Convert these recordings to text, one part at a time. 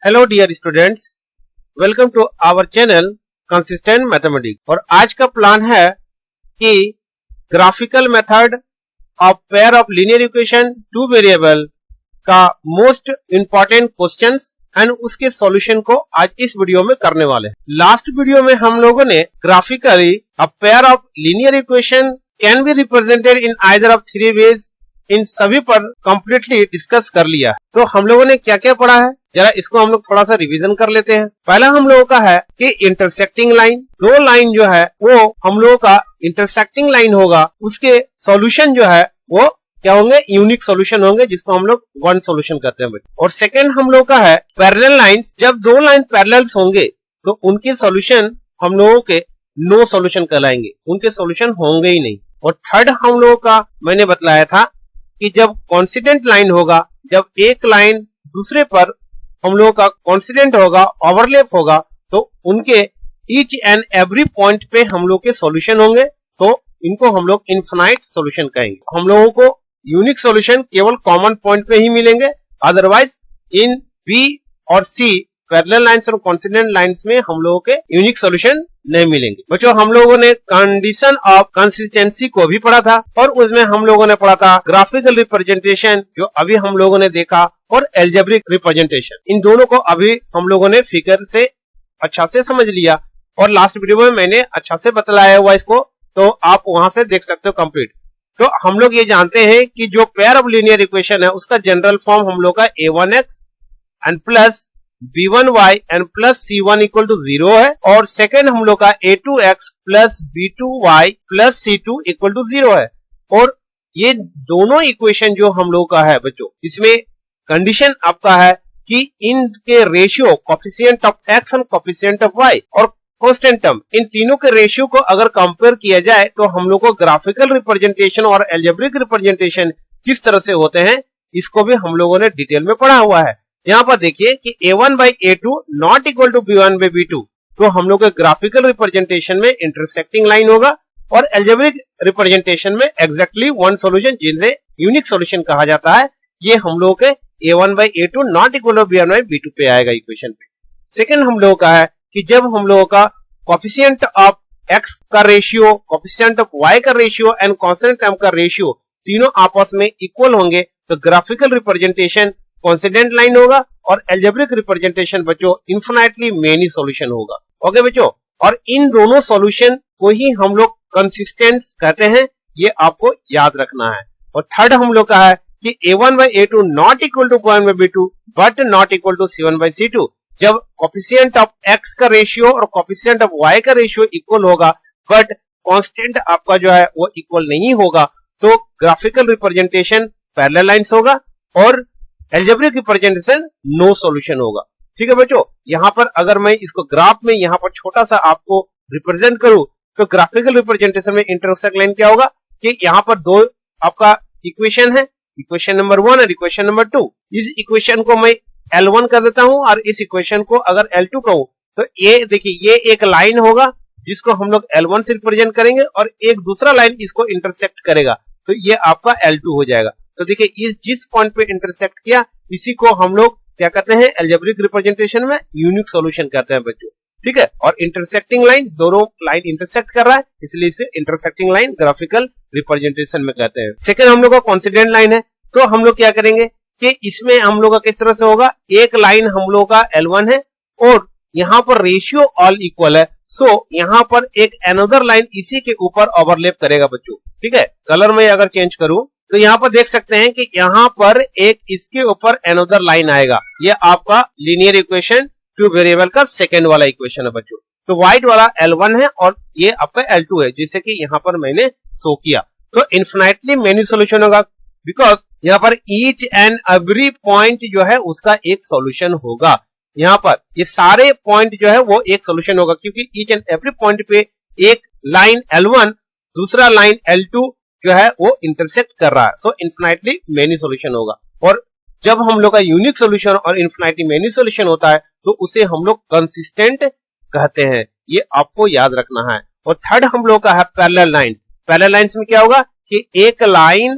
Hello dear students, welcome to our channel consistent mathematics. और आज का प्लान है कि graphical method of pair of linear equation two variable का most important questions and उसके solution को आज इस वीडियो में करने वाले हैं। लास्ट वीडियो में हम लोगों ने graphically a pair of linear equation can be represented in either of three ways, इन सभी पर कंप्लीटली डिस्कस कर लिया। तो हम लोगों ने क्या क्या पढ़ा है, जरा इसको हम लोग थोड़ा सा रिवीजन कर लेते हैं। पहला हम लोगों का है कि इंटरसेक्टिंग लाइन, दो लाइन जो है वो हम लोगों का इंटरसेक्टिंग लाइन होगा, उसके सॉल्यूशन जो है वो क्या होंगे, यूनिक सॉल्यूशन होंगे, जिसको हम लोग वन सॉल्यूशन कहते हैं। और सेकंड हम लोग का है पैरेलल लाइंस, जब दो लाइन पैरेलल होंगे तो उनके सॉल्यूशन हम लोगों के नो सॉल्यूशन कहलाएंगे, उनके सॉल्यूशन होंगे ही नहीं। और थर्ड हम लोगों का मैंने बतलाया था कि जब कॉन्सिडेंट लाइन होगा, जब एक लाइन दूसरे पर हम लोगों का कॉन्सिडेंट होगा, ओवरलैप होगा, तो उनके ईच एंड एवरी पॉइंट पे हम लोग के सॉल्यूशन होंगे। सो इनको हम लोग इनफिनाइट सॉल्यूशन कहेंगे। हम लोगों को यूनिक सॉल्यूशन केवल कॉमन पॉइंट पे ही मिलेंगे, अदरवाइज इन बी और सी पैरेलल लाइंस और कॉन्सिडेंट लाइंस में हम लोगों के यूनिक सॉल्यूशन नहीं मिलेंगे। बच्चों, हम लोगों ने कंडीशन ऑफ कंसिस्टेंसी को भी पढ़ा था और उसमें हम लोगों ने पढ़ा था ग्राफिकल रिप्रेजेंटेशन, जो अभी हम लोगों ने देखा, और एल्जेब्रिक रिप्रेजेंटेशन। इन दोनों को अभी हम लोगों ने फिगर से अच्छा से समझ लिया और लास्ट वीडियो में मैंने अच्छा से बतलाया हुआ इसको, तो आप वहां से देख सकते हो कंप्लीट। तो हम लोग ये जानते हैं कि जो पेयर ऑफ लीनियर इक्वेशन है उसका जनरल फॉर्म हम लोग का a1x and plus b1y and plus c1 equal to 0 है, और सेकेंड हम लोग का a2x plus b2y plus c2 equal to 0 है। और ये दोनों इक्वेशन जो हम लोग का है बच्चों, इसमें कंडीशन आपका है कि इनके रेशियो कोफिशिएंट ऑफ x और कोफिशिएंट ऑफ y और कांस्टेंट टर्म, इन तीनों के रेशियो को अगर कंपेयर किया जाए तो हम लोग को ग्राफिकल रिप्रेजेंटेशन और एल्जेब्रिक रिप्रेजेंटेशन किस तरह से होते हैं, इसको भी हम लोगों ने डिटेल में पढ़ा हुआ है। यहाँ पर देखिए कि a1 by a2 not equal to b1 by b2, तो हम लोग के ग्राफिकल रिप्रेजेंटेशन में इंटरसेक्टिंग लाइन होगा और एल्जेब्रिक रिप्रेजेंटेशन में एग्जैक्टली वन सॉल्यूशन, जिसे यूनिक सॉल्यूशन कहा जाता है, ये हम लोग के a1 by a2 not equal to b1 by b2 पे आएगा इक्वेशन पे। सेकंड हम लोगों का है कि जब हम लोगों का कोफिशिएंट ऑफ x का रेशियो, कोफिशिएंट ऑफ y का रेशियो एंड कांस्टेंट टर्म का रेशियो तीनों आपस में इक्वल होंगे, तो ग्राफिकल रिप्रेजेंटेशन कॉन्सिडेंट लाइन होगा और एल्जेब्रिक रिप्रेजेंटेशन बच्चों इन्फिनाइटली मेनी सॉल्यूशन होगा। ओके बच्चों, और इन दोनों सॉल्यूशन को ही हम लोग कंसिस्टेंट कहते हैं, ये आपको याद रखना है। और थर्ड हम लोग का है कि a1 by a2 not equal to b1 by b2 but not equal to c1 by c2, जब कोफिशिएंट ऑफ x का रेशियो और कोफिशिएंट ऑफ y का रेशियो इक्वल होगा बट कांस्टेंट आपका जो है वो इक्वल नहीं होगा, तो ग्राफिकल रिप्रेजेंटेशन पैरेलल लाइंस होगा और एल्जेब्रिक रिप्रेजेंटेशन नो सॉल्यूशन होगा। ठीक है बच्चों, यहाँ पर अगर मैं इसको ग्राफ में यहाँ पर छोटा सा आपको रिप्रेजेंट करूं, तो ग्राफिकल रिप्रेजेंटेशन में इंटरसेक्ट लाइन क्या होगा कि यहाँ पर दो आपका इक्वेशन है, इक्वेशन नंबर 1 और इक्वेशन नंबर 2। इस इक्वेशन को मैं L1 कर देता हूं और इस इक्वेशन को अगर L2 कहूं, तो ये देखिए ये एक लाइन होगा जिसको हम लोग L1 से रिप्रेजेंट करेंगे और एक दूसरा लाइन इसको इंटरसेक्ट करेगा, तो ये आपका L2 हो जाएगा। तो देखिए इस जिस पॉइंट पे इंटरसेक्ट किया, इसी को हम लोग क्या कहते हैं, एल्जेब्रिक रिप्रेजेंटेशन में यूनिक सॉल्यूशन कहते हैं बच्चों। ठीक है, और इंटरसेक्टिंग लाइन, दोनों लाइन इंटरसेक्ट कर रहा है, इसलिए इसे इंटरसेक्टिंग लाइन ग्राफिकल रिप्रेजेंटेशन में कहते हैं। सेकंड हम लोग का कॉन्सिडेंट लाइन है, तो हम लोग क्या करेंगे कि इसमें हम लोग का किस तरह से होगा, एक लाइन हम लोग का L1 है और यहाँ पर रेशियो ऑल इक्वल है, सो यहाँ पर एक अनदर लाइन इसी के ऊपर ओवरलैप करेगा बच्चों। ठीक है, कलर में अगर चेंज करूं तो यहाँ पर देख सकते हैं कि यहाँ पर एक इसके ऊपर अनदर लाइन आएगा, ये आपका लीनियर इक्वेशन टू वेरिएबल का सेकेंड वाला इक्वेशन है बच्चों। तो व्हाइट वाला L1 है और ये आपका L2 है, जैसे कि यहाँ पर मैंने शो किया। तो इन्फिनाइटली मेनी सॉल्यूशन होगा, बिकॉज यहाँ पर ईच एंड एवरी पॉइंट जो है उसका एक सॉल्यूशन होगा। यहाँ पर ये सारे पॉइंट जो है वो एक सॉल्यूशन होगा, क्योंकि ईच एंड एवरी पॉइंट पे एक लाइन L1 दूसरा लाइन L2 जो है वो इंटरसेक्ट कर रहा है, सो इन्फिनाइटली मेनी सॉल्यूशन होगा। और जब हम लोग का यूनिक सॉल्यूशन और इन्फिनाइटली मेनी सॉल्यूशन होता है तो उसे हम लोग कंसिस्टेंट कहते हैं, ये आपको याद रखना है। और थर्ड हम लोग का है पैरेलल लाइन। पैरेलल लाइंस में क्या होगा कि एक लाइन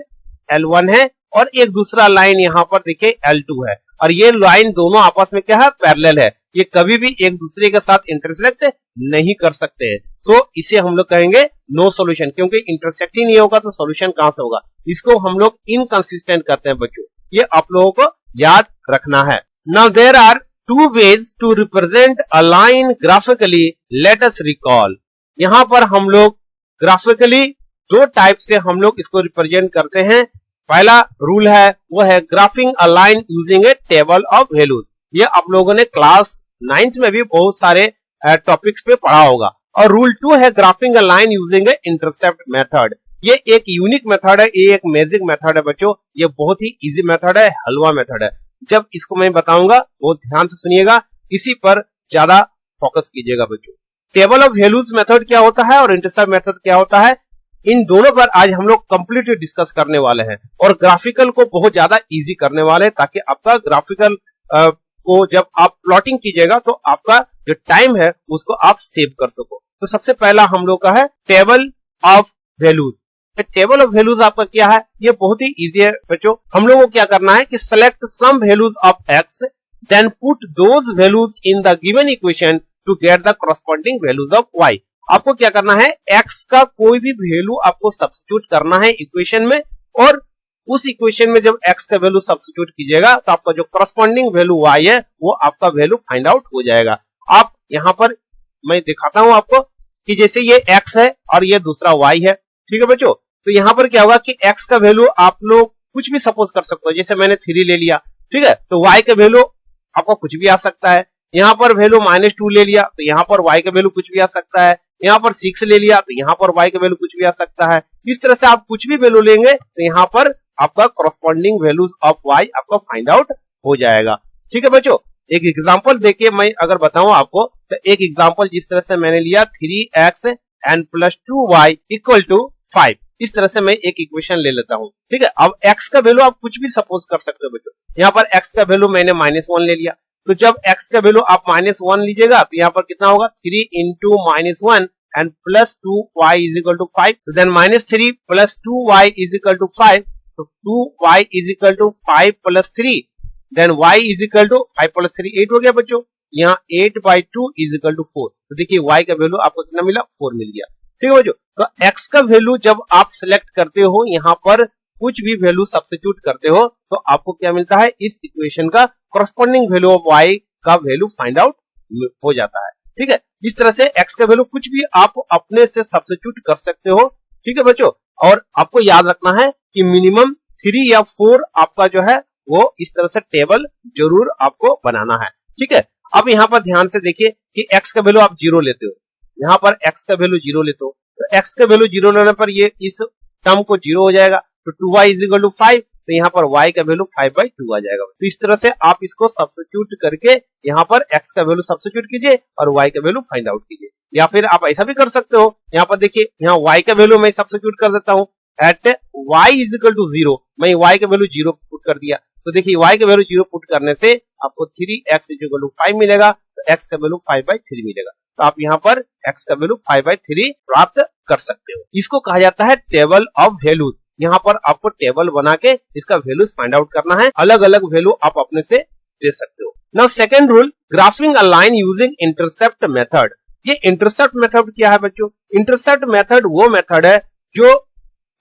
L1 है और एक दूसरा लाइन यहाँ पर देखिए L2 है, और ये लाइन दोनों आपस में क्या है, पैरेलल है, ये कभी भी एक दूसरे के साथ इंटरसेक्ट नहीं कर सकते हैं। सो इसे हम लोग कहेंगे नो सॉल्यूशन, क्योंकि इंटरसेक्ट ही नहीं होगा तो सॉल्यूशन कहां से होगा। इसको हम लोग इनकंसिस्टेंट करते हैं बच्चों, ये आप लोगों को याद रखना है। Now there are two ways to represent a line graphically, let us recall. यहां पर हम लोग ग्राफिकली दो टाइप से हम लोग इसको रिप्रेजेंट करते हैं। पहला रूल है वो है graphic a line using A table of values. ये आप लोगों ने क्लास 9th में भी बहुत सारे टॉपिक्स पे पढ़ा होगा। और रूल 2 है graphic a line using A intercept method. ये एक यूनिक मेथड है, ये एक मैजिक मेथड है बच्चों, ये बहुत ही इजी मेथड है, हलवा मेथड है। जब इसको मैं बताऊंगा बहुत ध्यान से सुनिएगा, इसी पर ज्यादा फोकस कीजिएगा बच्चों। टेबल ऑफ वैल्यूज मेथड क्या होता है और इंटरसेप्ट मेथड क्या होता है, इन दोनों पर आज हम लोग कंप्लीटली डिस्कस करने वाले हैं और ग्राफिकल को बहुत ज्यादा इजी करने वाले हैं, ताकि आपका ग्राफिकल को जब आप प्लॉटिंग कीजिएगा तो आपका जो टाइम है उसको आप सेव कर सको। तो सबसे पहला हम लोग का है table of values. Table of values आपका क्या है, ये बहुत ही इजी है बच्चों। हम लोगों को क्या करना है कि select some values of X, then put those values in the given equation to get the corresponding values of Y. आपको क्या करना है, एक्स का कोई भी वैल्यू आपको सब्स्टिट्यूट करना है इक्वेशन में, और उस इक्वेशन में जब एक्स का वैल्यू सब्स्टिट्यूट कीजिएगा तो आपका जो करस्पॉन्डिंग वैल्यू वाई है वो आपका वैल्यू फाइंड आउट हो जाएगा। आप यहां पर मैं दिखाता हूं आपको कि जैसे ये एक्स है और ये दूसरा वाई है, ठीक है बच्चों। तो यहां पर क्या होगा कि एक्स का वैल्यू आप लोग कुछ भी सपोज कर सकते हो, जैसे मैंने 3 ले लिया, ठीक है, तो वाई का वैल्यू आपका कुछ भी आ सकता है। यहां पर वैल्यू -2 ले लिया तो यहां पर वाई का वैल्यू कुछ भी आ सकता है। यहां पर 6 ले लिया तो यहां पर वाई का वैल्यू कुछ भी आ सकता है। इस तरह से आप कुछ भी वैल्यू लेंगे तो यहां पर आपका कॉरस्पॉन्डिंग वैल्यूज ऑफ वाई आपका फाइंड आउट हो जाएगा, ठीक है बच्चों। एक एग्जांपल देके मैं अगर बताऊं आपको, तो एक एग्जांपल जिस तरह से मैंने लिया 3x and plus 2y equal to 5, इस तरह से मैं एक इक्वेशन ले लेता हूं, ठीक है। अब x का वैल्यू आप कुछ भी सपोज कर सकते हो बच्चों। यहाँ पर x का वैल्यू मैंने -1 ले लिया, तो जब x का वैल्यू आप -1 लीजिएगा तो यहाँ पर कितना होगा, 3 into -1 and plus 2y is equal to 5, so then -3 plus 2y is equal to 5, so 2y is equal to 5 plus 3, then y is equal to 5 plus 3 8 हो गया बच्चों। यहाँ 8/2 is equal to 4, तो देखिए y का वैल्यू आपको कितना मिला, 4 मिल गया, ठीक है बच्चों। तो x का वैल्यू जब आप सिलेक्ट करते हो, यहाँ पर कुछ भी वैल्यू सब्स्टिट्यूट करते हो तो आपको क्या मिलता है, इस इक्वेशन का कॉरस्पॉन्डिंग वैल्यू ऑफ y का वैल्यू फाइंड आउट हो जाता है, ठीक है। इस तरह से x का वैल्यू कुछ भी आप अपने से सब्स्टिट्यूट कर सकते हो, ठीक है बच्चों। और आपको याद रखना है कि मिनिमम 3 या 4 आपका जो है वो इस तरह से टेबल जरूर आपको बनाना है, ठीक है। अब यहाँ पर ध्यान से देखिए कि x का वैल्यू आप 0 लेते हो, यहाँ पर x का वैल्यू 0 लेते हो, तो x का वैल्यू 0 लेने पर ये इस टर्म को 0 हो जाएगा, तो 2y इज इक्वल टू 5, तो यहाँ पर y का वैल्यू 5/2 आ जाएगा। तो इस तरह से आप इसको सब्स्टिट्यूट करके यहाँ पर x का वैल्यू सब्स्टिट्यूट कीजिए और y का वैल्यू फाइंड आउट कीजिए। या फिर आप ऐसा भी कर सकते हो, यहाँ पर देखिए यहाँ y का वैल्यू मैं सब्स्टिट्यूट कर देता हूँ, at y is equal to 0, मैं y का वैल्यू 0 पुट कर दिया, तो देखिए y का वैल्यू 0 पुट करने से आपको 3x इज इक्वल टू 5 मिलेगा, तो x का वैल्यू 5/3 मिलेगा। तो आप यहाँ पर x का वैल्यू 5/3 प्राप्त कर सकते हो। इसको कहा जाता है टेबल ऑफ वैल्यूज। यहाँ पर आपको टेबल बना के इसका वैल्यूज फाइंड आउट करना है, अलग अलग वैल्यू आप अपने से दे सकते हो। Now second rule, graphic a line using intercept method. ये इंटरसेप्ट मेथड क्या है बच्चों, इंटरसेप्ट मेथड वो मेथड है जो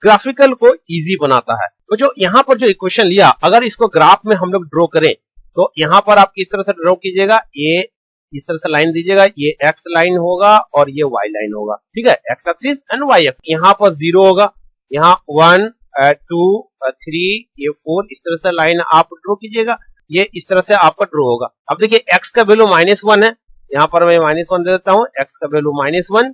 ग्राफिकल को इजी बनाता है। तो जो यहाँ पर जो इक्वेशन लिया, अगर इसको ग्राफ में हम लोग ड्रॉ करें तो यहाँ पर आप किस तरह से ड्रॉ कीजिएगा, ये इस तरह से लाइन दीजिएगा, ये x लाइन होगा और ये y लाइन होगा, ठीक है, x axis and y axis. यहाँ पर 0 होगा, यहाँ 1 2 3 ये 4, इस तरह से लाइन आप ड्रॉ कीजिएगा, ये इस तरह से आपका ड्रॉ होगा। अब देखिए x का वैल्यू -1 है, यहाँ पर मैं -1 दे देता हूँ, x का वैल्यू -1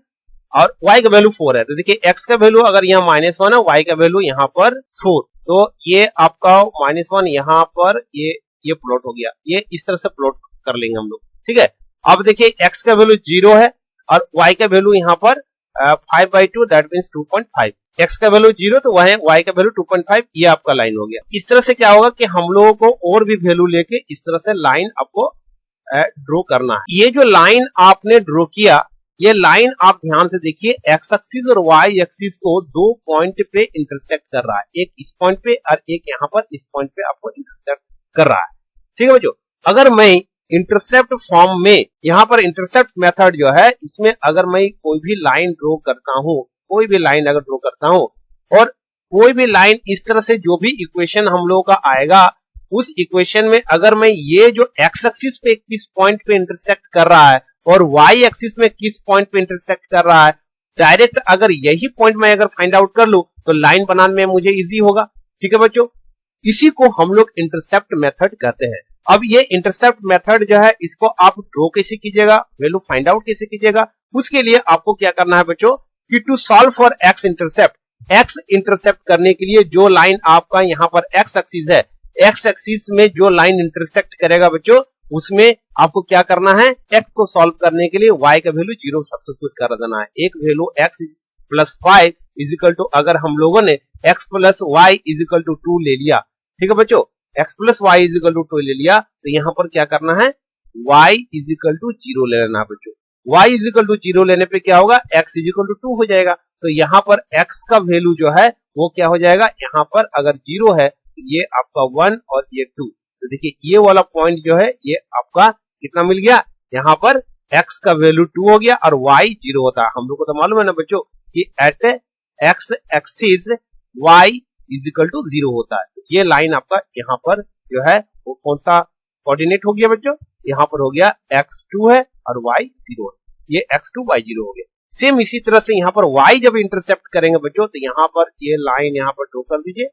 और y का वैल्यू 4 है, तो देखिए x का वैल्यू अगर यहाँ -1 है, y का वैल्यू यहाँ पर 4, तो ये आपका -1 यहाँ पर ये प्लॉट हो गया, ये इस तरह से प्लॉट कर लेंगे हम लोग, ठीक है। अब देखिए x का वैल्यू 0 है और y का वैल्यू यहाँ पर 5/2 दैट मींस 2.5, x का वैल्यू 0 तो वह y का वैल्यू 2.5, ये आपका लाइन हो गया। इस तरह से क्या होगा कि हम लोगों को और भी वैल्यू लेके इस तरह से लाइन आपको ड्रॉ करना है। ये जो लाइन आपने ड्रॉ किया, ये लाइन आप ध्यान से देखिए, एक्स एक्सिस और वाई एक्सिस को दो पॉइंट पे इंटरसेक्ट कर रहा है, एक इस पॉइंट पे और एक यहाँ पर इस पॉइंट पे आपको इंटरसेक्ट कर रहा है। ठीक है बच्चों, अगर मैं इंटरसेप्ट फॉर्म में यहाँ पर इंटरसेप्ट मेथड जो है, इसमें अगर मैं कोई भी लाइन ड्रॉ करता हूँ, कोई भी लाइन अगर ड्रॉ करता हूँ और कोई भी लाइन इस तरह से जो भी इक्वेशन हम लोगों का आएगा, उस इक्वेशन में अगर मैं ये जो एक्स एक्सिस पे किस पॉइंट पे इंटरसेक्ट कर रहा है और वाई एक्सिस में किस पॉइंट पे इंटरसेक्ट कर रहा है, डायरेक्ट अगर यही पॉइंट मैं अगर फाइंड आउट कर लूं तो लाइन बनाने में मुझे इजी होगा। ठीक है बच्चों, इसी को हम लोग इंटरसेप्ट मेथड कहते हैं। अब ये इंटरसेप्ट मेथड जो है, इसको आप ड्रॉ कैसे कीजिएगा, वैल्यू फाइंड आउट कैसे कीजिएगा, उसके लिए आपको क्या करना है बच्चों कि to solve for x intercept, x intercept करने के लिए जो लाइन आपका यहाँ पर एक्स एक्सिस है, एक्स एक्सिस में जो लाइन इंटरसेक्ट करेगा बच्चों, उसमें आपको क्या करना है, एक्स को सॉल्व करने के लिए वाई का वैल्यू 0 सब्स्टिट्यूट कर देना है। एक value x plus 5 is equal to, अगर हम लोगों ने x plus y is equal to 2 ले लिया, ठीक है बच्चों, x plus y is equal to 2 ले लिया, तो यहाँ पर क्या करना है, वाई इज इक्वल टू 0 ले लेना बच्चों। वाई इज इक्वल टू 0 लेने पे क्या होगा, एक्स इज इक्वल टू 2 हो जाएगा। तो यहाँ पर एक्स का वैल्यू जो है वो क्या हो जाएगा, यहाँ पर अगर 0 है तो ये आपका 1 और ये 2, तो देखिए ये वाला पॉइंट जो है ये आपका कितना मिल गया, यहाँ पर x का वैल्यू 2 हो गया और y 0 होता है। हम लोग को तो मालूम है ना बच्चों कि at x axis y is equal to 0 होता है। तो ये लाइन आपका यहाँ पर जो है वो कौन सा कोऑर्डिनेट हो गया बच्चों, यहाँ पर हो गया x2 है और y 0 है, ये x2 y 0 हो गया। सेम इसी तरह से यहाँ पर y जब इंटरसेप्ट करेंगे बच्चों, तो यहाँ पर ये लाइन यहाँ पर ड्रॉ कर दीजिए,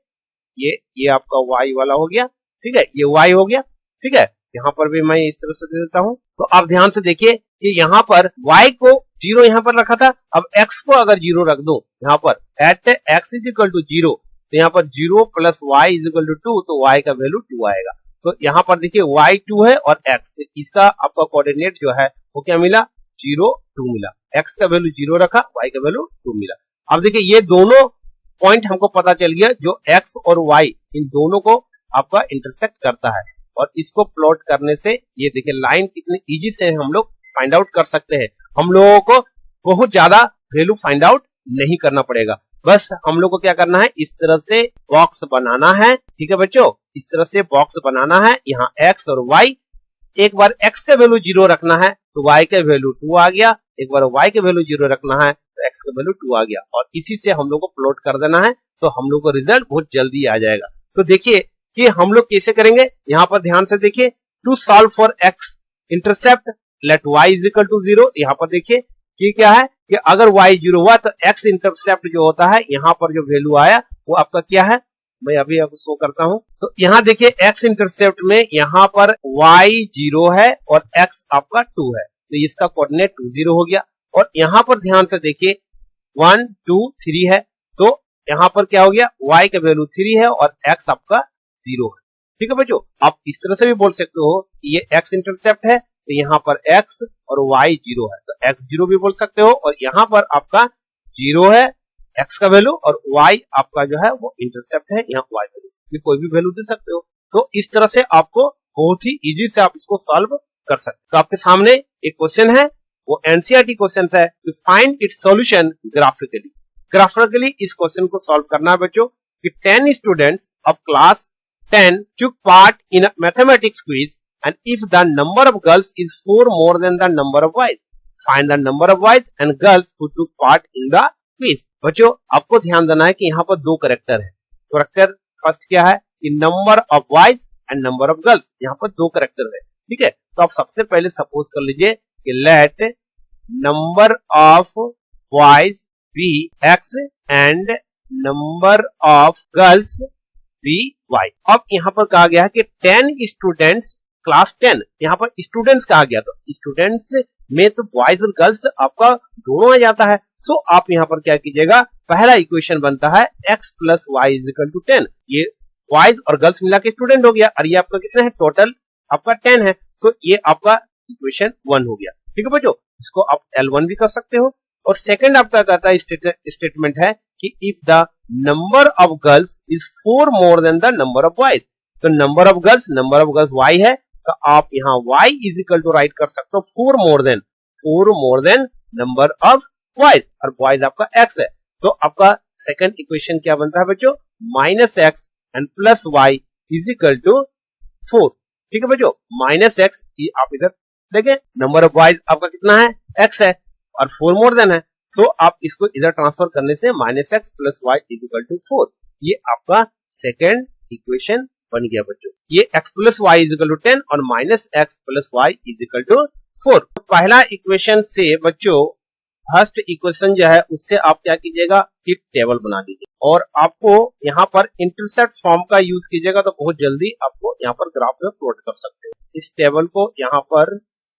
ये आपका y वाला हो गया, ठीक है, ये y हो गया, ठीक है। यहाँ पर भी मैं इस तरह से दे देता हूं। तो आप ध्यान से देखिए कि यहाँ पर y को 0 यहाँ पर रखा था, अब x को अगर 0 रख दो यहाँ पर at x is equal to 0, तो यहाँ पर 0 plus y is equal to 2, तो y का वैल्यू 2 आएगा। तो यहाँ पर देखिए y 2 है और x, तो इसका आपका कोऑर्डिनेट जो है वो क्या मिला, 0 2 मिला, x का वैल्यू 0 रखा, y का वैल्यू 2 मिला। अब देखिए ये दोनों पॉइंट हमको पता चल गया, जो x और y इन दोनों को आपका इंटरसेक्ट करता है, और इसको प्लॉट करने से ये देखिए लाइन कितने इजी से हम लोग फाइंड आउट कर सकते हैं। हम लोगों को बहुत ज्यादा वैल्यू फाइंड आउट नहीं करना पड़ेगा, बस हम लोग को क्या करना है, इस तरह से बॉक्स बनाना है। ठीक है बच्चों, इस तरह से बॉक्स बनाना है, यहाँ x और y, एक बार x का वैल्यू 0 रखना है तो y का वैल्यू 2 आ गया, एक बार y का वैल्यू 0 रखना है तो x का वैल्यू 2 आ गया, और इसी से हम लोग को प्लॉट कर देना है, तो हम लोग को रिजल्ट बहुत जल्दी आ जाएगा। तो देखिए कि हम लोग कैसे करेंगे, यहाँ पर ध्यान से देखिए, to solve for x intercept let y is equal to 0, यहाँ पर देखिए कि क्या है कि अगर y 0 हुआ तो x इंटरसेप्ट जो होता है, यहाँ पर जो वैल्यू आया वो आपका क्या है, मैं अभी आपको शो करता हूं। तो यहाँ देखिए x इंटरसेप्ट में यहाँ पर y 0 है और x आपका 2 है, तो इसका कोऑर्डिनेट 0 हो गया। और यहाँ पर ध्यान से देखिए 1 2 3 है, तो यहाँ पर क्या हो गया, y का वैल्यू 3 है और x आपका 0 है। ठीक है बच्चों, आप इस तरह से भी बोल सकते हो कि ये x इंटरसेप्ट है, तो यहाँ पर x और y 0 है, तो x 0 भी बोल सकते हो, और यहाँ पर आपका 0 है x का वैल्यू और y आपका जो है वो इंटरसेप्ट है, यहाँ y वैल्यू कोई भी वैल्यू दे सकते हो। तो इस तरह से आपको बहुत ही इजी से आप इसको सॉल्व कर सकते हो। तो आपके सामने एक क्वेश्चन है, वो एनसीईआरटी क्वेश्चन है, to find its solution graphically. Graphically इस क्वेश्चन को सॉल्व करना है बच्चों कि 10 students of class 10 took part in a mathematics quiz, and if the number of girls is 4 more than the number of boys, find the number of boys and girls who took part in the quiz। बच्चों आपको ध्यान देना है कि यहाँ पर दो character है। करेक्टर फर्स्ट क्या है कि number of boys and number of girls, यहाँ पर दो करेक्टर है। ठीक है, तो आप सबसे पहले सपोज कर लीजिए कि let number of boys be x and number of girls be y। अब यहाँ पर कहा गया है कि 10 स्टूडेंट्स क्लास 10, यहाँ पर स्टूडेंट्स कहा गया, तो स्टूडेंट्स में तो बॉयज और गर्ल्स आपका दोनों आ जाता है। सो आप यहाँ पर क्या कीजिएगा, पहला इक्वेशन बनता है x plus y is equal to 10, ये बॉयज और गर्ल्स मिला के स्टूडेंट हो गया, और ये आपका कितना है, टोटल आपका 10 है। सो ये आपका इक्वेशन 1 हो गया। ठीक है बच्चों, इसको आप L1 भी कर सकते हो। और सेकंड आपका कहता है स्टेटमेंट है कि if the number of girls is 4 more than the number of boys, तो नंबर ऑफ गर्ल्स y है, तो आप यहाँ y is equal to write कर सकते हो 4 more than number of boys, और बॉयज आपका x है। तो आपका सेकंड इक्वेशन क्या बनता है बच्चों, minus x and plus y is equal to 4। ठीक है बच्चों, माइनस एक्स, आप इधर देखें नंबर ऑफ बॉयज आपका कितना है, x है, और 4 मोर देन है, तो आप इसको इधर ट्रांसफर करने से minus x plus y is equal to 4, ये आपका सेकंड इक्वेशन बन गया बच्चों। ये x plus y is equal to 10 और minus x plus y is equal to 4। पहला इक्वेशन से बच्चों फर्स्ट इक्वेशन जो है उससे आप क्या कीजिएगा कि टेबल बना दीजिए, और आपको यहाँ पर इंटरसेप्ट फॉर्म का यूज कीजिएगा तो बहुत जल्दी आपको यहाँ पर ग्राफ में प्लॉट कर सकते हैं। इस टेबल को यहाँ पर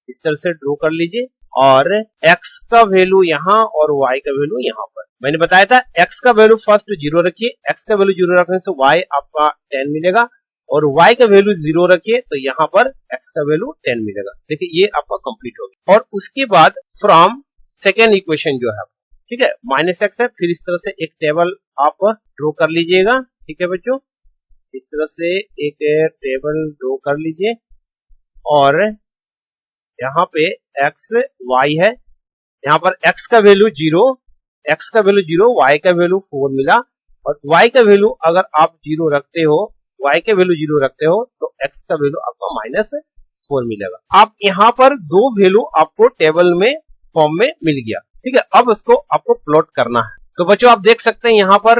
इस तरह से ड्रॉ कर लीजिए, और x का वैल्यू यहाँ और y का वैल्यू यहाँ पर। मैंने बताया था x का वैल्यू फर्स्ट 0 रखिए, x का वैल्यू 0 रखने से y आपका 10 मिलेगा, और y का वैल्यू 0 रखिए तो यहाँ पर x का वैल्यू 10 मिलेगा। देखिए ये आपका कंप्लीट हो गया। और उसके बाद फ्रॉम सेकेंड इक्वेशन जो है, ठीक है, माइनस एक्स है, फिर इस तरह से एक टेबल आप ड्रॉ कर लीजिएगा। ठीक है बच्चों, इस तरह से एक टेबल ड्रॉ कर लीजिए, और यहाँ पे x y है, यहाँ पर x का वैल्यू 0, x का वैल्यू 0, y का वैल्यू 4 मिला, और y का वैल्यू अगर आप 0 रखते हो, y के वैल्यू 0 रखते हो तो x का वैल्यू आपका माइनस 4 मिलेगा। अब यहाँ पर दो वैल्यू आपको टेबल में फॉर्म में मिल गया। ठीक है, अब इसको आपको प्लॉट करना है। तो बच्चों आप देख सकते हैं यहाँ पर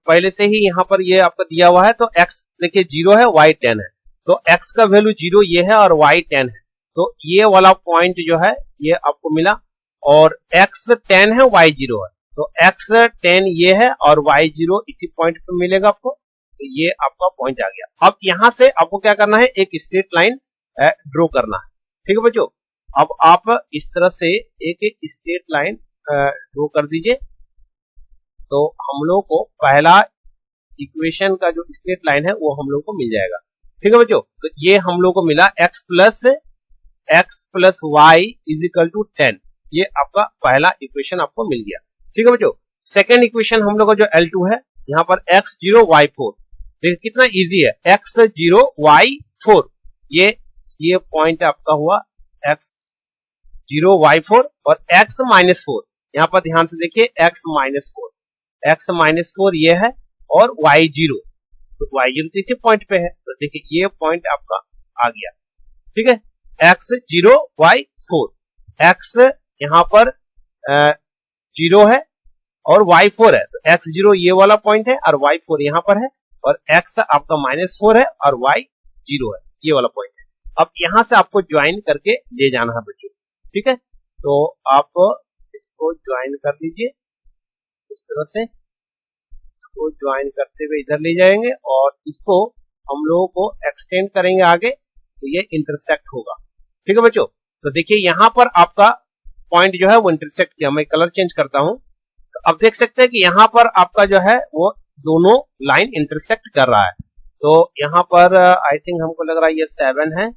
पहले से ही यहाँ पर ये आपका दिया हुआ है, तो x देखिए 0 है, y 10 है, तो x का वैल्यू 0 ये है और y 10 है, तो ये वाला पॉइंट जो है ये आपको मिला, और x 10 है, y 0 है, तो x 10 ये है और y 0 इसी पॉइंट पे मिलेगा आपको, तो ये आपका पॉइंट आ गया। अब यहां से आपको क्या करना है, एक स्ट्रेट लाइन ड्रॉ करना है। ठीक है बच्चों, अब आप इस तरह से एक स्ट्रेट लाइन ड्रॉ कर दीजिए, तो हम लोग को पहला इक्वेशन का जो स्ट्रेट लाइन है वो हम लोग को मिल जाएगा। ठीक है बच्चों, तो ये हम लोग को मिला x plus y is equal to 10, ये आपका पहला इक्वेशन आपको मिल गया। ठीक है बच्चों, सेकेंड इक्वेशन हम लोग का जो L2 है, यहाँ पर x0 y4, देखिए कितना इजी है, x0 y4, ये पॉइंट आपका हुआ x0 y4, और x माइनस 4, यहाँ पर ध्यान से देखिए x माइनस 4 ये है, और y0, तो y0 तो इसी पॉइंट पे है, तो देखिए ये पॉइंट आपका आ गया। ठीक है, x0 y4, x यहाँ पर 0 है और y4 है, तो x0 ये वाला पॉइंट है और y4 यहाँ पर है, और x आपका माइनस 4 है और y0 है, ये वाला पॉइंट है। अब यहां से आपको ज्वाइन करके ले जाना है बच्चों। ठीक है, तो आप इसको ज्वाइन कर लीजिए इस तरह से, इसको ज्वाइन करते हुए इधर ले जाएंगे, और इसको हम लोगों को एक्सटेंड करेंगे आगे, तो ये इंटरसेक्ट होगा। ठीक है बच्चों, तो देखिए यहाँ पर आपका पॉइंट जो है वो इंटरसेक्ट किया, मैं कलर चेंज करता हूं, तो अब देख सकते हैं कि यहाँ पर आपका जो है वो दोनों लाइन इंटरसेक्ट कर रहा है। तो यहाँ पर आई थिंक हमको लग रहा है ये 7 है,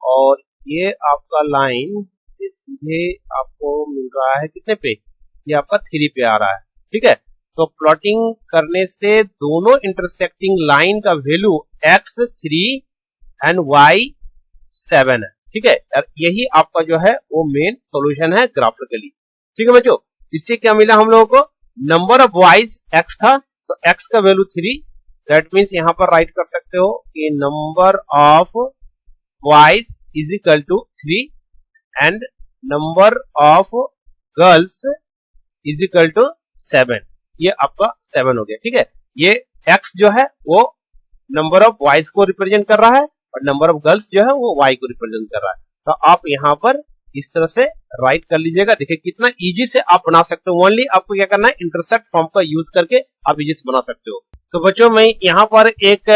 और ये आपका लाइन सीधे आपको मिल रहा है कितने पे, ये आपका 3 पे आ रहा है। ठीक है, तो प्लॉटिंग करने से दोनों इंटरसेक्टिंग लाइन का वैल्यू x3 एंड y7 है। ठीक है, यही आपका जो है वो मेन सॉल्यूशन है ग्राफिकली। ठीक है बच्चों, इससे क्या मिला हम लोगों को, नंबर ऑफ बॉयज x था, तो x का वैल्यू 3, दैट मीन्स यहां पर राइट कर सकते हो कि number of boys is equal to 3 and number of girls is equal to 7, ये आपका 7 हो गया। ठीक है, ये x जो है वो नंबर ऑफ बॉयज को रिप्रेजेंट कर रहा है, और नंबर ऑफ गर्ल्स जो है वो y को रिप्रेजेंट कर रहा है। तो आप यहाँ पर इस तरह से राइट कर लीजिएगा। देखिए कितना इजी से आप बना सकते हो, ओनली आपको क्या करना है, इंटरसेक्ट फॉर्म का यूज करके आप इजी से बना सकते हो। तो बच्चों मैं यहाँ पर एक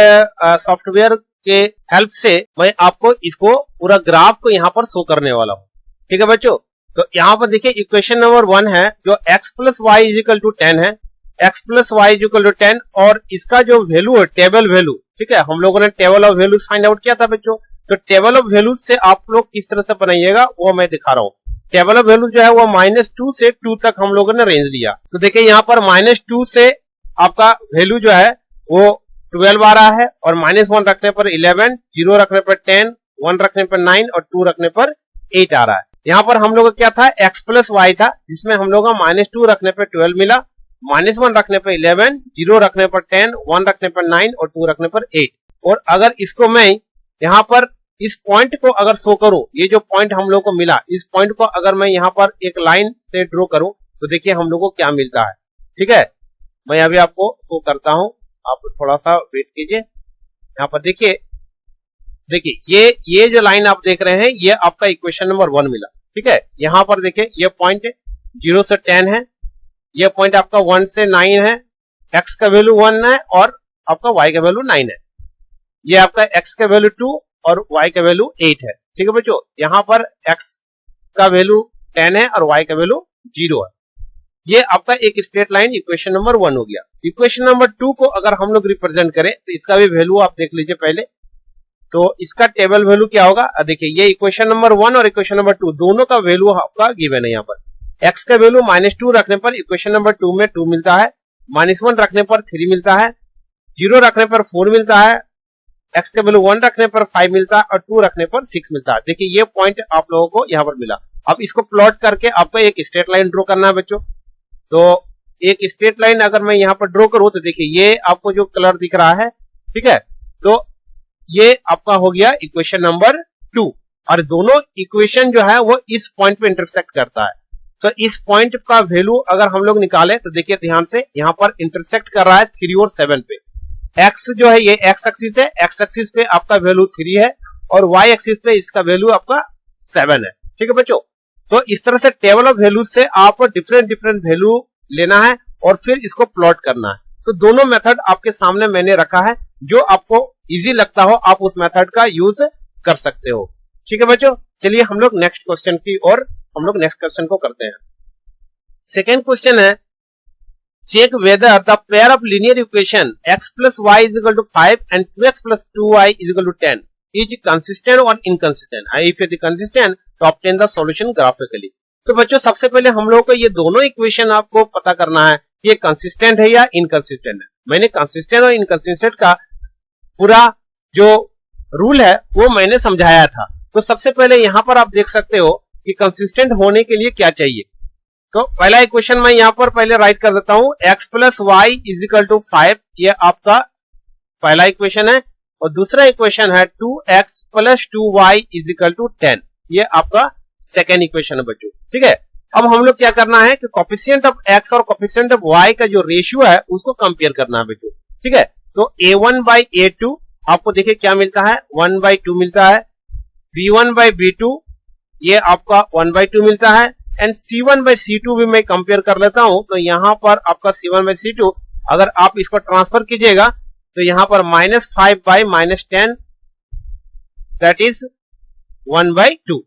सॉफ्टवेयर के हेल्प से मैं आपको इसको पूरा ग्राफ को यहाँ पर शो करने वाला हूँ। ठीक है बच्चों, तो यहाँ पर देखिए इक्वेशन नंबर 1 है जो x plus y is equal to 10 है, x plus y is equal to 10, और इसका जो वैल्यू है टेबल वैल्यू, ठीक है, हम लोगों ने table of values find out किया था बच्चों, तो टेबल ऑफ वैल्यूज से आप लोग किस तरह से बनाइएगा वो मैं दिखा रहा हूँ। टेबल ऑफ वैल्यूज जो है वो -2 से 2 तक हम लोगों ने रेंज लिया, तो देखिए यहाँ पर -2 से आपका वैल्यू जो है वो 12 आ रहा है, और -1 रखने पर 11, 0 रखने पर 10, 1 रखने पर 9 और 2 रखने पर 8 आ रहा है। यहाँ पर हम लोग का क्या था, x प्लस वाई था, जिसमें हम लोग का -2 रखने पर 12 मिला, -1 रखने पर 11, 0 रखने पर 10, 1 रखने पर 9 और 2 रखने पर 8। और अगर इसको मैं यहाँ पर इस पॉइंट को अगर शो करूं, ये जो पॉइंट हम लोग को मिला, इस पॉइंट को अगर मैं यहाँ पर एक लाइन से ड्रॉ करूं तो देखिए हम लोग को क्या मिलता है। ठीक है, मैं अभी आपको शो करता हूं, आप थोड़ा सा वेट कीजिए। यहाँ पर देखिए ये जो लाइन आप देख रहे हैं, ये आपका इक्वेशन नंबर 1 मिला। ठीक है, यहाँ पर देखिए ये पॉइंट 0 से 10 है, ये पॉइंट आपका 1 से 9 है, x का वैल्यू 1 है और आपका y का वैल्यू 9 है, ये आपका x का वैल्यू 2 और y का वैल्यू 8 है। ठीक है बच्चों, यहाँ पर x का वैल्यू 10 है और y का वैल्यू 0 है। ये आपका एक स्ट्रेट लाइन इक्वेशन नंबर 1 हो गया। इक्वेशन नंबर 2 को अगर हम लोग रिप्रेजेंट करें तो इसका भी वैल्यू आप देख लीजिए पहले, तो इसका टेबल वैल्यू क्या होगा। देखिए ये इक्वेशन नंबर 1 और इक्वेशन नंबर 2 दोनों का वैल्यू आपका गिवन है। यहाँ पर x का वैल्यू -2 रखने पर इक्वेशन नंबर 2 में 2 मिलता है, -1 रखने पर 3 मिलता है, 0 रखने पर 4 मिलता है, x का वैल्यू 1 रखने पर 5 मिलता है और 2 रखने पर 6 मिलता है। देखिए ये पॉइंट आप लोगों को यहाँ पर मिला। अब इसको प्लॉट करके आपको एक स्ट्रेट लाइन ड्रॉ करना है बच्चों। तो एक स्ट्रेट लाइन अगर मैं यहाँ पर ड्रॉ करूं तो देखिए ये आपको जो कलर दिख रहा है, ठीक है, तो ये आपका हो गया इक्वेशन नंबर 2 और दोनों इक्वेशन जो है वो इस पॉइंट पे इंटरसेक्ट करता है। तो इस पॉइंट का वैल्यू अगर हम लोग निकाले तो देखिए ध्यान से यहाँ पर इंटरसेक्ट कर रहा है 3 और 7 पे। x जो है ये x एक्सिस है, x एक्सिस पे आपका वैल्यू 3 है और y एक्सिस पे इसका वैल्यू आपका 7 है। ठीक है बच्चों, तो इस तरह से टेबल ऑफ वैल्यू से आप डिफरेंट वैल्यू लेना है और फिर इसको प्लॉट करना है। तो दोनों मेथड आपके सामने मैंने रखा है, जो आपको इजी लगता हो आप उस मेथड का यूज कर सकते हो। ठीक है बच्चों, चलिए हम लोग नेक्स्ट क्वेश्चन की और हम लोग नेक्स्ट क्वेश्चन को करते हैं। सेकेंड क्वेश्चन है, check whether the pair of linear equation x plus y is equal to 5 and 2x plus 2y is equal to 10 is consistent or inconsistent. If it is consistent, तो obtain the solution graphically. तो बच्चों सबसे पहले हम लोग को ये दोनों इक्वेशन आपको पता करना है कि ये कंसिस्टेंट है या इनकंसिस्टेंट है। मैंने कंसिस्टेंट और इनकंसिस्टेंट का पूरा जो रूल है वो मैंने समझाया था। तो सबसे पहले यहाँ पर आप देख सकते हो कि कंसिस्टेंट होने के लिए क्या चाहिए। तो पहला इक्वेशन मैं यहाँ पर पहले राइट कर देता हूं, x plus y is equal to 5, ये आपका पहला इक्वेशन है। और दूसरा इक्वेशन है 2x plus 2y is equal to 10, ये आपका सेकेंड इक्वेशन है बच्चों। ठीक है, अब हम लोग क्या करना है कि कोफिशिएंट ऑफ x और कोफिशिएंट ऑफ y का जो रेशियो है उसको कंपेयर करना है बच्चों। ठीक है, तो a1 बाई a2 आपको देखिए क्या मिलता है, 1/2 मिलता है, b1 बाई b2 ये आपका 1/2 मिलता है, एंड c1 बाई c2 भी मैं कंपेयर कर लेता हूं। तो यहां पर आपका c1 बाई c2 अगर आप इसको ट्रांसफर कीजिएगा तो यहां पर -5 बाई -10 दैट इज 1/2।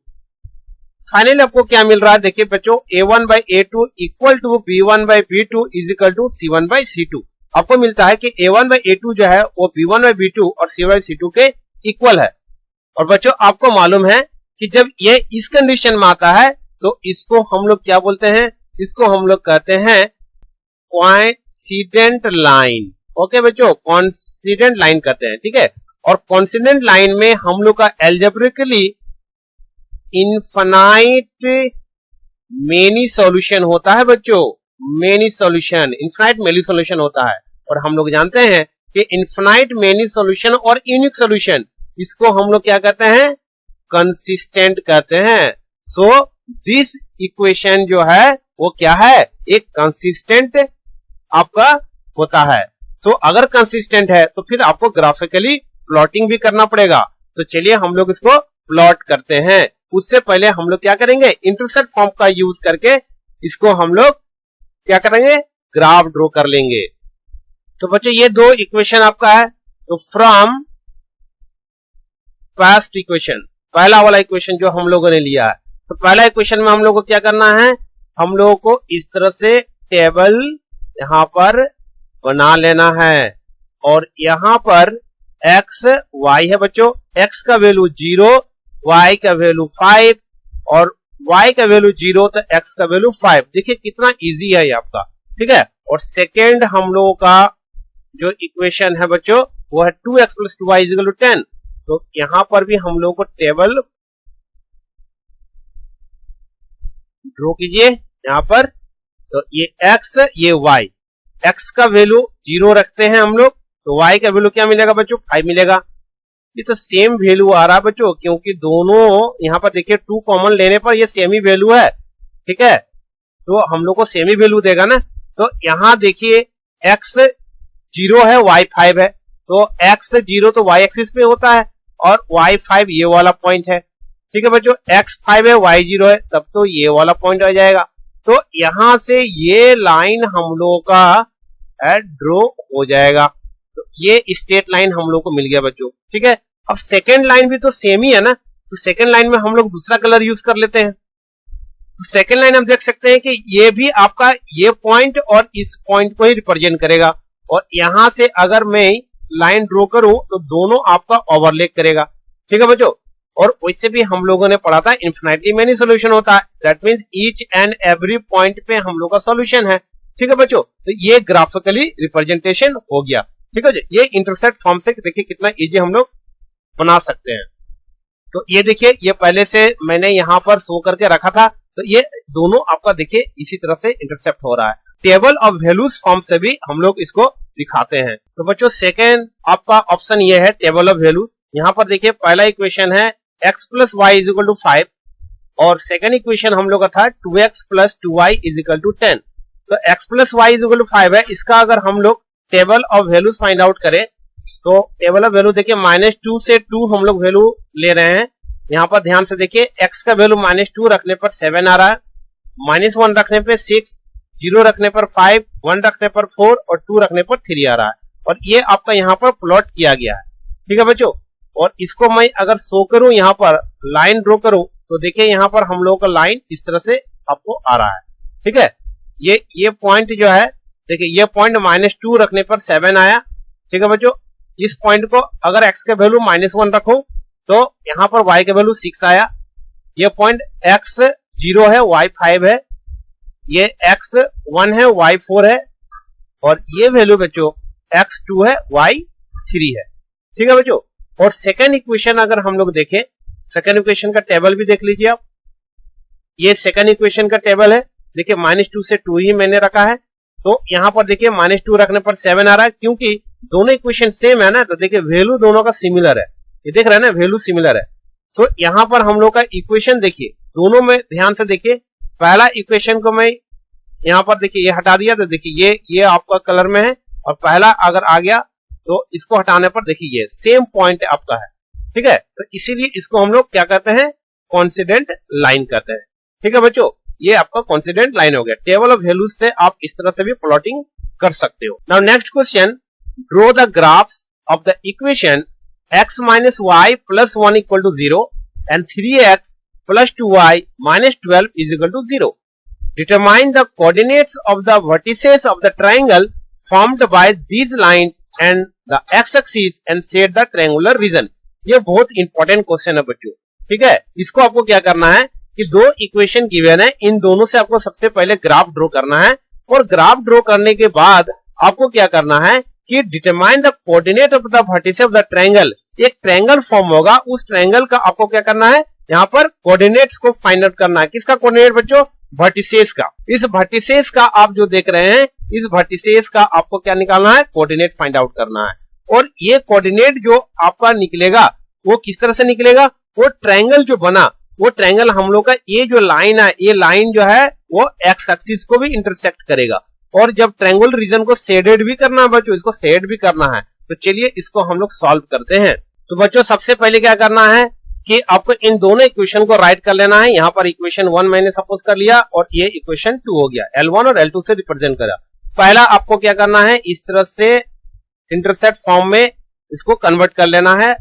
फाइनली आपको क्या मिल रहा है, देखिए बच्चों a1 by a2 equal to b1 by b2 is equal to c1 by c2। आपको मिलता है कि a1 बाई a2 जो है वो b1 बाई b2 और c1 बाई c2 के इक्वल है। और बच्चों आपको मालूम है कि जब ये इस कंडीशन में आता है तो इसको हम लोग क्या बोलते हैं, इसको हम लोग कहते हैं कोइंसिडेंट लाइन। ओके बच्चों, कोइंसिडेंट लाइन कहते हैं। ठीक है, और कोइंसिडेंट लाइन में हम लोग का एल्जेब्रिकली इनफाइनाइट मेनी सॉल्यूशन होता है बच्चों, many solution, infinite many solution होता है। और हम लोग जानते हैं कि इनफाइनाइट मेनी सॉल्यूशन और यूनिक सॉल्यूशन इसको हम लोग क्या कहते हैं, कंसिस्टेंट कहते हैं। सो दिस इक्वेशन जो है वो क्या है, एक कंसिस्टेंट आपका होता है। सो अगर कंसिस्टेंट है तो फिर आपको ग्राफिकली प्लॉटिंग भी करना पड़ेगा। तो चलिए हम लोग इसको प्लॉट करते हैं। उससे पहले हम लोग क्या करेंगे, इंटरसेप्ट फॉर्म का यूज करके इसको हम लोग क्या करेंगे, ग्राफ ड्रॉ कर लेंगे। तो बच्चों ये दो इक्वेशन आपका है। तो फ्रॉम पास्ट इक्वेशन, पहला वाला इक्वेशन जो हम लोगों ने लिया है, तो पहला इक्वेशन में हम लोग को क्या करना है, हम लोगों को इस तरह से टेबल यहां पर बना लेना है। और यहां पर x y है बच्चों, x का वैल्यू 0, y का वैल्यू 5 और y का वैल्यू 0 तो x का वैल्यू 5। देखिए कितना इजी है ये आपका। ठीक है, और सेकेंड हम लोगों का जो इक्वेशन है बच्चों वो है 2x plus 2y is equal to 10। तो यहां पर भी हम लोगों को टेबल ड्रॉ कीजिए यहाँ पर। तो ये x, ये y, x का वैल्यू 0 रखते हैं हम लोग, तो y का वैल्यू क्या मिलेगा बच्चों? 5 मिलेगा। ये तो सेम वैल्यू आ रहा है बच्चों, क्योंकि दोनों यहाँ पर देखिए 2 कॉमन लेने पर ये सेम ही वैल्यू है, ठीक है, तो हम लोग को सेम ही वैल्यू देगा ना। तो यहाँ देखिए x 0 है, y 5 है, तो x 0 तो y एक्सिस पे होता है और y 5 ये वाला पॉइंट है, ठीक है बच्चों। x 5 है, y 0 है, तब तो ये वाला पॉइंट आ जाएगा। तो यहां से ये लाइन हम लोगों का ड्रॉ हो जाएगा। तो ये स्ट्रेट लाइन हम लोग को मिल गया बच्चों, ठीक है। अब सेकेंड लाइन भी तो सेम ही है ना, तो सेकेंड लाइन में हम लोग दूसरा कलर यूज कर लेते हैं। तो सेकेंड लाइन हम देख सकते हैं कि ये भी आपका ये पॉइंट और इस पॉइंट को ही रिप्रेजेंट करेगा, और यहां से अगर मैं लाइन ड्रॉ करूं तो दोनों आपका ओवरलैप करेगा, ठीक है बच्चों। और वैसे भी हम लोगों ने पढ़ा था इन्फिनिटली मेनी सोल्यूशन होता है, that means each and every point पे हम लोग का सोल्यूशन है, ठीक है बच्चों। तो ये ग्राफिकली रिप्रेजेंटेशन हो गया, ठीक है जी। ये इंटरसेक्ट फॉर्म से देखिए कितना इजी हम लोग बना सकते हैं। तो ये देखिए, ये पहले से मैंने यहां पर शो करके रखा था, तो ये दोनों आपका देखिए इसी तरह से इंटरसेप्ट हो रहा है। टेबल ऑफ वैल्यूज फॉर्म से भी हम लोग इसको दिखाते हैं। तो बच्चों सेकेंड आपका ऑप्शन ये है टेबल ऑफ वैल्यूज। यहाँ पर देखिए पहला इक्वेशन है x plus y is equal to 5, और सेकेंड इक्वेशन हम लोग का था 2x plus 2y is equal to 10। तो x plus y is equal to 5 है, इसका अगर हम लोग table of values find out करें तो टेबल ऑफ वैल्यू देखिए -2 से 2 हम लोग वैल्यू ले रहे हैं। यहाँ पर ध्यान से देखिए x का वैल्यू -2 रखने पर 7 आ रहा है, -1 रखने पे 6, 0 रखने पर 5, 1 रखने पर 4 और 2 रखने पर 3 आ रहा है। और ये आपका यहाँ पर प्लॉट किया गया है, ठीक है बच्चों। और इसको मैं अगर शो करूं, यहाँ पर लाइन ड्रॉ करूं, तो देखिए यहाँ पर हम लोगों का लाइन इस तरह से आपको आ रहा है, ठीक है। ये पॉइंट जो है देखिए, ये पॉइंट -2 रखने पर 7 आया, ठीक है बच्चों। इस पॉइंट को अगर x का वैल्यू -1 रखूं तो यहाँ पर y का वैल्यू 6 आया। ये पॉइंट x 0 है, y 5 है, ये x 1 है, y 4 है, और ये वैल्यू बच्चों x 2 है, y 3 है, ठीक है बच्चों। और सेकेंड इक्वेशन अगर हम लोग देखें, सेकेंड इक्वेशन का टेबल भी देख लीजिए आप। ये सेकेंड इक्वेशन का टेबल है, देखिए -2 से 2 ही मैंने रखा है। तो यहाँ पर देखिए -2 रखने पर 7 आ रहा है, क्योंकि दोनों इक्वेशन सेम है ना, तो देखिए वैल्यू दोनों का सिमिलर है, ये देख रहे हैं ना, वैल्यू सिमिलर है। तो यहाँ पर हम लोग का इक्वेशन देखिए, दोनों में ध्यान से देखिए, पहला इक्वेशन को मैं यहाँ पर देखिए ये हटा दिया, तो देखिए ये आपका कलर में है, और पहला अगर आ गया तो इसको हटाने पर देखिए ये सेम पॉइंट आपका है, ठीक है। तो इसीलिए इसको हम लोग क्या कहते हैं, कोइंसिडेंट लाइन कहते हैं, ठीक है बच्चों। ये आपका कोइंसिडेंट लाइन हो गया। टेबल ऑफ वैल्यूज से आप इस तरह से भी प्लॉटिंग कर सकते हो। Now next question, draw the graphs of the equation x minus y plus 1 equal to 0 and 3x plus 2y minus 12 is equal to 0. Determine the coordinates of the vertices of the triangle formed by these lines and the x-axis and set the triangular region. ये बहुत important question है बच्चों, ठीक है। इसको आपको क्या करना है कि दो इक्वेशन गिवन है, इन दोनों से आपको सबसे पहले ग्राफ ड्रॉ करना है, और ग्राफ ड्रॉ करने के बाद आपको क्या करना है कि determine the coordinate of the vertices of the triangle. एक ट्रायंगल फॉर्म होगा, उस ट्रायंगल का आपको क्या करना है, यहाँ पर कोऑर्डिनेट्स को फाइंड आउट करना है। किसका कोऑर्डिनेट बच्चों? वर्टिसेस का। इस वर्टिसेस का आप जो देख रहे हैं, इस वर्टिसेस का आपको क्या निकालना है, कोऑर्डिनेट फाइंड आउट करना है। और ये कोऑर्डिनेट जो आपका निकलेगा वो किस तरह से निकलेगा, वो ट्रायंगल जो बना, वो ट्रायंगल हम लोग का ये जो लाइन है, ये लाइन जो है वो एक्स एक्सिस को भी इंटरसेक्ट करेगा। और जब ट्रायंगुलर रीजन को शेडेड भी करना है बच्चों, इसको शेड भी करना है, तो चलिए इसको हम लोग सॉल्व करते हैं। तो बच्चों सबसे पहले क्या करना है कि आपको इन दोनों इक्वेशन को राइट कर लेना है। यहाँ पर इक्वेशन 1 मैंने सपोज कर लिया और ये इक्वेशन 2 हो गया, L1 और L2 से रिप्रेजेंट करा। पहला आपको क्या करना है, इस तरह से इंटरसेक्ट फॉर्म में इसको कन्वर्ट कर लेना है,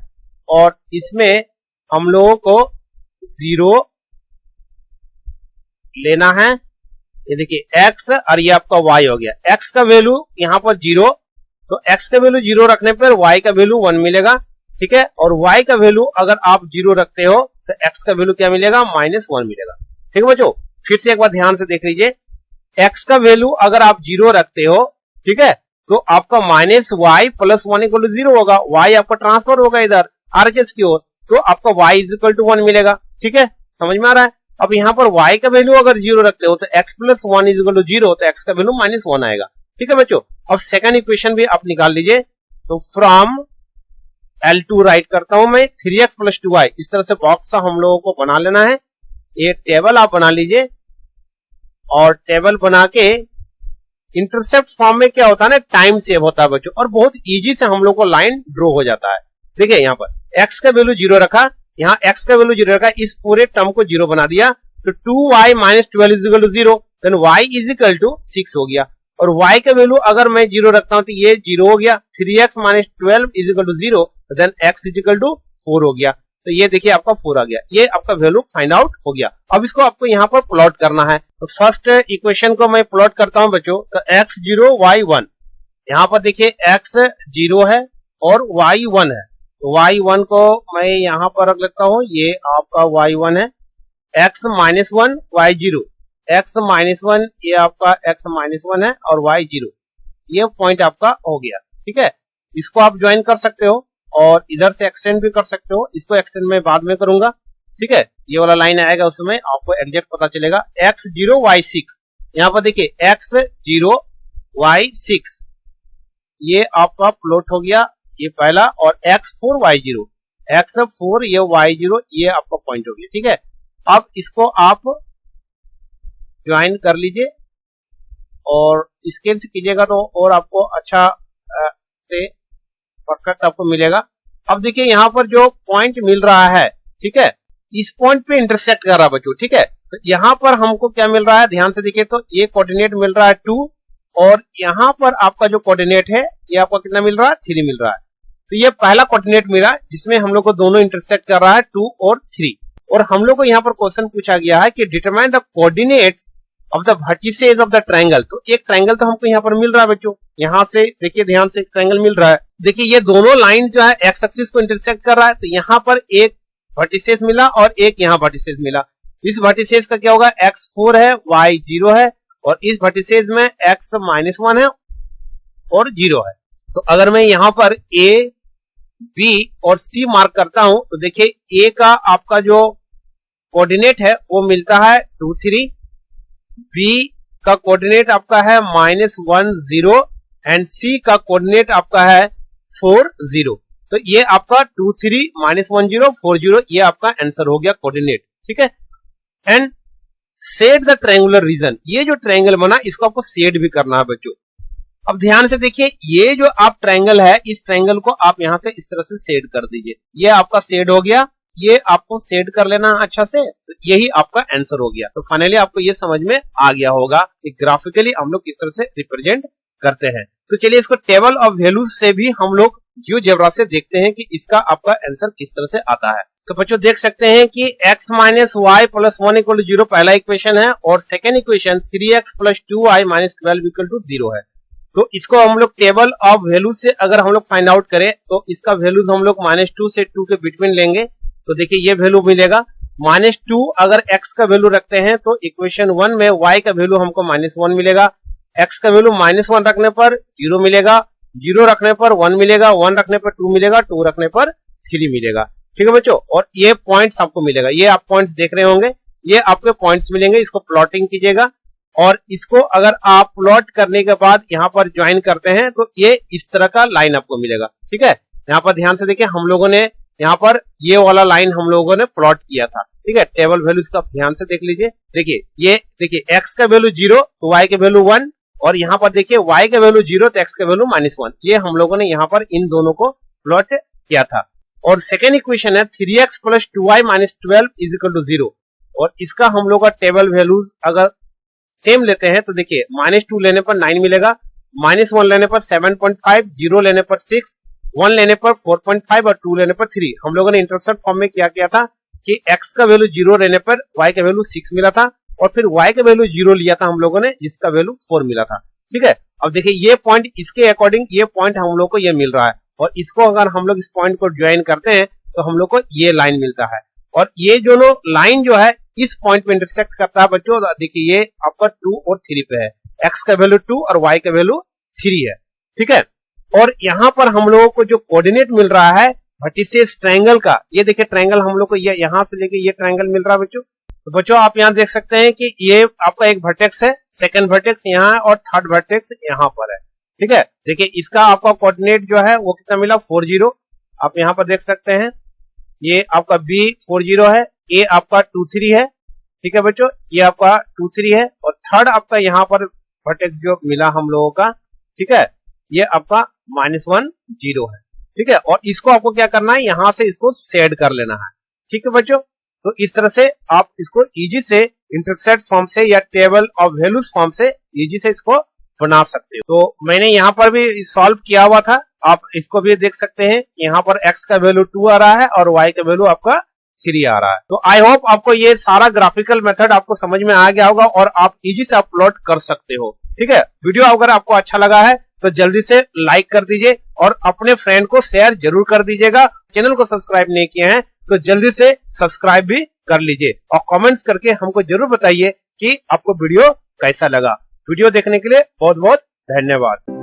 और इसमें हम लोगों को 0 लेना है। ये देखिए x और ये आपका y हो गया। x का वैल्यू यहाँ पर 0, तो x का वैल्यू 0 रखने पर y का वैल्यू 1 मिलेगा, ठीक है। और y का वैल्यू अगर आप 0 रखते हो तो x का वैल्यू क्या मिलेगा, -1 मिलेगा, ठीक है बच्चों। फिर से एक बार ध्यान से देख लीजिए, x का वैल्यू अगर आप 0 रखते हो, ठीक है, तो आपका -y प्लस 1 इक्वल टू 0 होगा। y आपका ट्रांसफर होगा इधर RHS की ओर, तो आपका y इज इक्वल टू 1 मिलेगा, ठीक है, समझ में आ रहा है। अब यहाँ पर y का वैल्यू अगर 0 रखते हो तो x plus 1 is equal to 0, तो x का वैल्यू -1 आएगा। ठीक है बच्चों, अब सेकंड इक्वेशन भी आप निकाल लीजिए। तो फ्रॉम L2 राइट करता हूं मैं 3x प्लस 2y, इस तरह से बॉक्स हम लोगों को बना लेना है। ये टेबल आप बना लीजिए और टेबल बना के इंटरसेप्ट फॉर्म में क्या होता है ना, टाइम सेव होता है बच्चों, और बहुत इजी से हम लोग को लाइन ड्रॉ हो जाता है। देखिए यहाँ पर x का वैल्यू 0 रखा, यहाँ x का वैल्यू 0 रखा, इस पूरे टर्म को 0 बना दिया, तो 2y minus 12 is equal to 0, then y is equal to 6 हो गया। और y का वैल्यू अगर मैं 0 रखता हूं तो ये 0 हो गया, 3x minus 12 is equal to 0, then x is equal to 4 हो गया। तो ये देखिए आपका 4 आ गया, ये आपका वैल्यू फाइंड आउट हो गया। अब इसको आपको यहाँ पर प्लॉट करना है। तो फर्स्ट इक्वेशन को मैं प्लॉट करता हूं बच्चों, तो x 0 y 1, यहाँ पर देखिए x 0 है और y 1 है, तो y 1 को मैं यहाँ पर रख लेता हूं, ये आपका y 1 है, x minus 1 y 0, x minus 1 ये आपका x माइनस 1 है और y 0, ये पॉइंट आपका हो गया। ठीक है, इसको आप ज्वाइन कर सकते हो और इधर से एक्सटेंड भी कर सकते हो, इसको एक्सटेंड मैं बाद में करूंगा। ठीक है, ये वाला लाइन आएगा उसमें आपको एग्जैक्ट पता चलेगा। x 0 y 6, यहाँ पर देखिए x 0 y 6, ये आपका प्लॉट हो गया, ये पहला, और x 4 y 0, x 4 ये y 0, ये आपका पॉइंट हो गया। ठीक है, अब इसको आप ज्वाइन कर लीजिए और स्केल से कीजिएगा तो और आपको अच्छा से परफेक्ट आपको मिलेगा। अब देखिए यहाँ पर जो पॉइंट मिल रहा है, ठीक है, इस पॉइंट पे इंटरसेक्ट कर रहा है बच्चों। ठीक है, तो यहाँ पर हमको क्या मिल रहा है, ध्यान से देखिए, तो ये कोऑर्डिनेट मिल रहा है 2, और यहाँ पर आपका जो कोऑर्डिनेट है ये आपको कितना मिल रहा है, 3 मिल रहा है। तो ये पहला कोऑर्डिनेट मिला जिसमें हम लोग को दोनों इंटरसेक्ट कर रहा है, 2 और 3। और हम लोग को यहाँ पर क्वेश्चन पूछा गया है कि determine the coordinates of the vertices of the triangle. तो एक ट्रायंगल तो हमको यहाँ पर मिल रहा है बच्चों, यहाँ से देखिए ध्यान से, ट्रायंगल मिल रहा है। देखिए ये दोनों लाइन जो है एक्स एक्सिस को इंटरसेक्ट कर रहा है, तो यहाँ पर एक वर्टिसेस मिला और एक यहाँ वर्टिसेस मिला। इस वर्टिसेस का क्या होगा, x4 है y 0 है, और इस वर्टिसेस में x माइनस 1 है और 0 है। तो अगर मैं यहाँ पर a b और c मार्क करता हूं तो देखिए a का आपका जो कोऑर्डिनेट है वो मिलता है 2 3, b का कोऑर्डिनेट आपका है -1 0, एंड c का कोऑर्डिनेट आपका है 4 0। तो ये आपका 2 3 -1 0 4 0, ये आपका आंसर हो गया कोऑर्डिनेट। ठीक है, and said the triangular region, ये जो ट्रायंगल बना इसको आपको सेड भी करना है बच्चों। अब ध्यान से देखिए, ये जो आप ट्रायंगल है, इस ट्रायंगल को आप यहां से इस तरह से सेड कर दीजिए, ये आपका सेड हो गया, ये आपको सेड कर लेना अच्छा से, यही आपका आंसर हो गया। तो फाइनली आपको ये समझ में आ गया होगा कि ग्राफिकली हम लोग किस तरह से रिप्रेजेंट करते हैं। तो चलिए इसको टेबल ऑफ वैल्यूज से भी हम लोग जियोजेब्रा से देखते हैं कि इसका आपका आंसर किस तरह से आता है। तो बच्चों देख सकते हैं कि x minus y plus 1 equal to 0 पहला इक्वेशन है, और second equation 3x plus 2y minus 12 equal to 0 है। तो इसको हम लोग टेबल ऑफ वैल्यूज से अगर हम लोग फाइंड आउट करें तो इसका वैल्यूज हम लोग -2 से 2 के बिटवीन लेंगे, तो देखिए ये वैल्यू मिलेगा -2। अगर x का वैल्यू रखते हैं तो इक्वेशन 1 में y का वैल्यू हमको -1 मिलेगा, x का वैल्यू -1 रखने पर 0 मिलेगा, 0 रखने पर 1 मिलेगा, 1 रखने पर 2 मिलेगा, 2 रखने पर 3 मिलेगा। ठीक है बच्चों, और ये पॉइंट्स आपको मिलेगा, ये आप पॉइंट्स देख रहे होंगे, ये आपके पॉइंट्स मिलेंगे, इसको प्लॉटिंग कीजिएगा, और इसको अगर आप प्लॉट करने के बाद यहाँ पर ज्वाइन करते हैं तो ये इस तरह का लाइन आपको मिलेगा। ठीक है, यहाँ पर ध्यान से देखिए, हम लोगों ने यहाँ पर ये वाला लाइन हम लोगों ने प्लॉट किया था। ठीक है, टेबल वैल्यूज का ध्यान से देख लीजिए, देखिए ये देखिए x का वैल्यू 0 तो y का वैल्यू 1, और यहाँ पर देखिए y का वैल्यू 0 तो x का वैल्यू -1, ये हम लोगों ने यहाँ पर इन दोनों को प्लॉट किया था। और सेकेंड इक्वेशन है 3x plus 2y minus 12 is equal to 0, और इसका हम लोग का टेबल वैल्यूज अगर सेम लेते हैं तो देखिए -2 लेने पर 9 मिलेगा, -1 लेने पर 7.5, 0 लेने पर 6, 1 लेने पर 4.5 और 2 लेने पर 3। हम लोगों ने इंटरसेप्ट फॉर्म में क्या किया था कि x का वैल्यू 0 लेने पर y का वैल्यू 6 मिला था, और फिर y का वैल्यू 0 लिया था हम लोगों ने, जिसका वैल्यू 4 मिला था। ठीक है, अब देखिए ये पॉइंट, इसके अकॉर्डिंग ये पॉइंट हम लोग को ये मिल रहा है, और इसको अगर हम लोग इस पॉइंट को ज्वाइन करते हैं तो हम लोग को ये लाइन मिलता है, और ये दोनों लाइन जो है इस पॉइंट पे इंटरसेक्ट करता है बच्चों। देखिए ये आपका 2 और 3 पे है, x का वैल्यू 2 और y का वैल्यू 3 है। ठीक है, और यहाँ पर हम लोगों को जो कोऑर्डिनेट मिल रहा है वर्टिसेस ट्रायंगल का, ये देखिए ट्रायंगल हम लोग को ये यहाँ से लेके ये ट्रायंगल मिल रहा है बच्चों, तो बच्चों आप यहाँ देख सकते हैं कि ये आपका एक वर्टेक्स है, सेकंड वर्टेक्स यहाँ है और थर्ड वर्टेक्स यहाँ पर है। ठीक है, देखिए इसका आपका कोऑर्डिनेट जो है वो कितना मिला 40। आप यहाँ पर देख सकते हैं ये आपका B40 है, ये आपका 23 है। ठीक है बच्चों, ये आपका 23 है और थर्ड आपका यहाँ पर वर्टेक्स जो मिला हम लोगों का, ठीक है, ये आपका -1 0 है। ठीक है, और इसको आपको क्या करना है, यहां से इसको शेड कर लेना है। ठीक है बच्चों, तो इस तरह से आप इसको इजी से इंटरसेप्ट फॉर्म से या टेबल ऑफ वैल्यूज फॉर्म से इजी से इसको बना सकते हो। तो मैंने यहाँ पर भी सॉल्व किया हुआ था, आप इसको भी देख सकते हैं। यहाँ पर x का वैल्यू 2 आ रहा है और y का वैल्यू आपका 3 आ रहा है। तो आई होप आपको ये सारा ग्राफिकल मेथड आपको समझ में आ गया होगा और आप इजी से अपलोड कर सकते हो। ठीक है, वीडियो अगर आपको अच्छा लगा है तो जल्दी से लाइक कर दीजिए और अपने फ्रेंड को शेयर जरूर कर दीजिएगा। चैनल को सब्सक्राइब नहीं किए हैं तो जल्दी से सब्सक्राइब भी कर लीजिए और कमेंट्स करके हमको जरूर बताइए कि आपको वीडियो कैसा लगा। वीडियो देखने के लिए बहुत बहुत धन्यवाद।